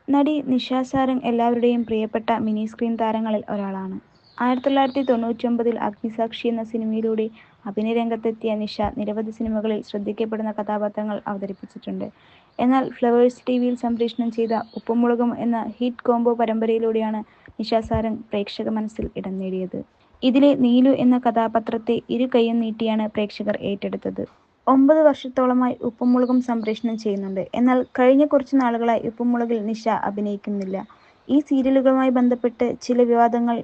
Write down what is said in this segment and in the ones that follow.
നടി നിഷ സാരംഗ് എല്ലാവരുടെയും പ്രിയപ്പെട്ട മിനി സ്ക്രീൻ താരങ്ങളിൽ ഒരാളാണ്. 1999-ൽ അഗ്നിസാക്ഷി എന്ന സിനിമയിലൂടെ അഭിനയരംഗത്തെത്തിയ നിഷ നിരവധി സിനിമകളിൽ ശ്രദ്ധിക്കപ്പെടുന്ന കഥാപാത്രങ്ങൾ അവതരിപ്പിച്ചിട്ടുണ്ട്. എന്നാൽ ഫ്ലവേഴ്സ് ടിവിയിൽ സംപ്രേഷണം ചെയ്ത ഉപ്പും മുളകും എന്ന ഹിറ്റ് കോംബോ പരമ്പരയിലൂടെയാണ് നിഷ സാരംഗ് പ്രേക്ഷക മനസ്സിൽ ഇടം നേടിയത്. ഇതിലെ നീലു എന്ന കഥാപാത്രത്തെ ഇരു കൈയും നീട്ടിയാണ് പ്രേക്ഷകർ ഏറ്റെടുത്തത്. 9 വർഷത്തോളമായി ഉപ്പും മുളകും സംപ്രേഷണം ചെയ്യുന്നുണ്ട്. എന്നാൽ കഴിഞ്ഞ കുറച്ചു നാളുകളായി ഉപ്പും മുളകിൽ നിഷ അഭിനയിക്കുന്നില്ല. ഈ സീരിയലുകളുമായി ബന്ധപ്പെട്ട് ചില വിവാദങ്ങൾ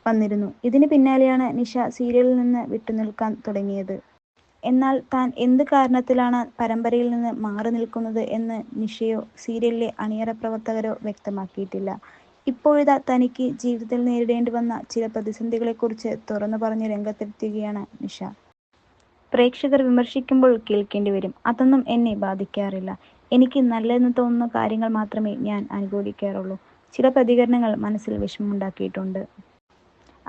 വന്നിരുന്നു. ഇതിന് പിന്നാലെയാണ് നിഷ സീരിയലിൽ നിന്ന് വിട്ടുനിൽക്കാൻ തുടങ്ങിയത്. എന്നാൽ താൻ എന്ത് കാരണത്തിലാണ് പരമ്പരയിൽ നിന്ന് മാറി നിൽക്കുന്നത് എന്ന് നിഷയോ സീരിയലിലെ അണിയറ പ്രവർത്തകരോ വ്യക്തമാക്കിയിട്ടില്ല. ഇപ്പോഴിതാ തനിക്ക് ജീവിതത്തിൽ നേരിടേണ്ടി വന്ന ചില പ്രതിസന്ധികളെക്കുറിച്ച് തുറന്നു പറഞ്ഞ് രംഗത്തെത്തുകയാണ് നിഷ. പ്രേക്ഷകർ വിമർശിക്കുമ്പോൾ കേൾക്കേണ്ടി വരും. അതൊന്നും എന്നെ ബാധിക്കാറില്ല. എനിക്ക് നല്ലതെന്ന് തോന്നുന്ന കാര്യങ്ങൾ മാത്രമേ ഞാൻ അനുകൂലിക്കാറുള്ളൂ. ചില പ്രതികരണങ്ങൾ മനസ്സിൽ വിഷമമുണ്ടാക്കിയിട്ടുണ്ട്.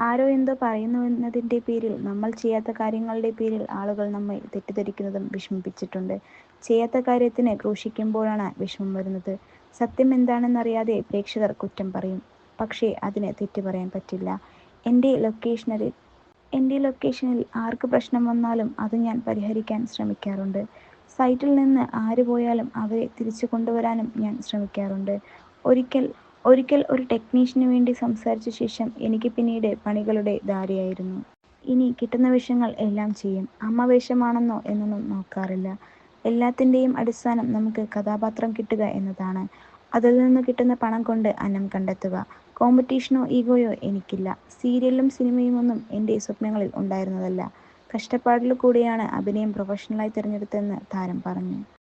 ആരോ എന്തോ പറയുന്നുവെന്നതിൻ്റെ പേരിൽ, നമ്മൾ ചെയ്യാത്ത കാര്യങ്ങളുടെ പേരിൽ ആളുകൾ നമ്മെ തെറ്റിദ്ധരിക്കുന്നതും വിഷമിപ്പിച്ചിട്ടുണ്ട്. ചെയ്യാത്ത കാര്യത്തിന് ക്രൂശിക്കുമ്പോഴാണ് വിഷമം വരുന്നത്. സത്യം എന്താണെന്നറിയാതെ പ്രേക്ഷകർ കുറ്റം പറയും. പക്ഷേ അതിന് തെറ്റ് പറയാൻ പറ്റില്ല. എൻ്റെ ലൊക്കേഷനിൽ ആർക്ക് പ്രശ്നം വന്നാലും അത് ഞാൻ പരിഹരിക്കാൻ ശ്രമിക്കാറുണ്ട്. സൈറ്റിൽ നിന്ന് ആര് പോയാലും അവരെ തിരിച്ചു കൊണ്ടുവരാനും ഞാൻ ശ്രമിക്കാറുണ്ട്. ഒരിക്കൽ ഒരു ടെക്നീഷ്യന് വേണ്ടി സംസാരിച്ച ശേഷം എനിക്ക് പിന്നീട് പണികളുടെ ധാരയായിരുന്നു. ഇനി കിട്ടുന്ന വേഷങ്ങൾ എല്ലാം ചെയ്യും. അമ്മ വേഷമാണെന്നോ എന്നൊന്നും നോക്കാറില്ല. എല്ലാത്തിൻ്റെയും അടിസ്ഥാനം നമുക്ക് കഥാപാത്രം കിട്ടുക എന്നതാണ്. അതിൽ നിന്ന് കിട്ടുന്ന പണം കൊണ്ട് അന്നം കണ്ടെത്തുക. കോമ്പറ്റീഷനോ ഈഗോയോ എനിക്കില്ല. സീരിയലും സിനിമയുമൊന്നും എൻ്റെ സ്വപ്നങ്ങളിൽ ഉണ്ടായിരുന്നതല്ല. കഷ്ടപ്പാടിൽ കൂടെയാണ് അഭിനയം പ്രൊഫഷണലായി തിരഞ്ഞെടുത്തതെന്ന് താരം പറഞ്ഞു.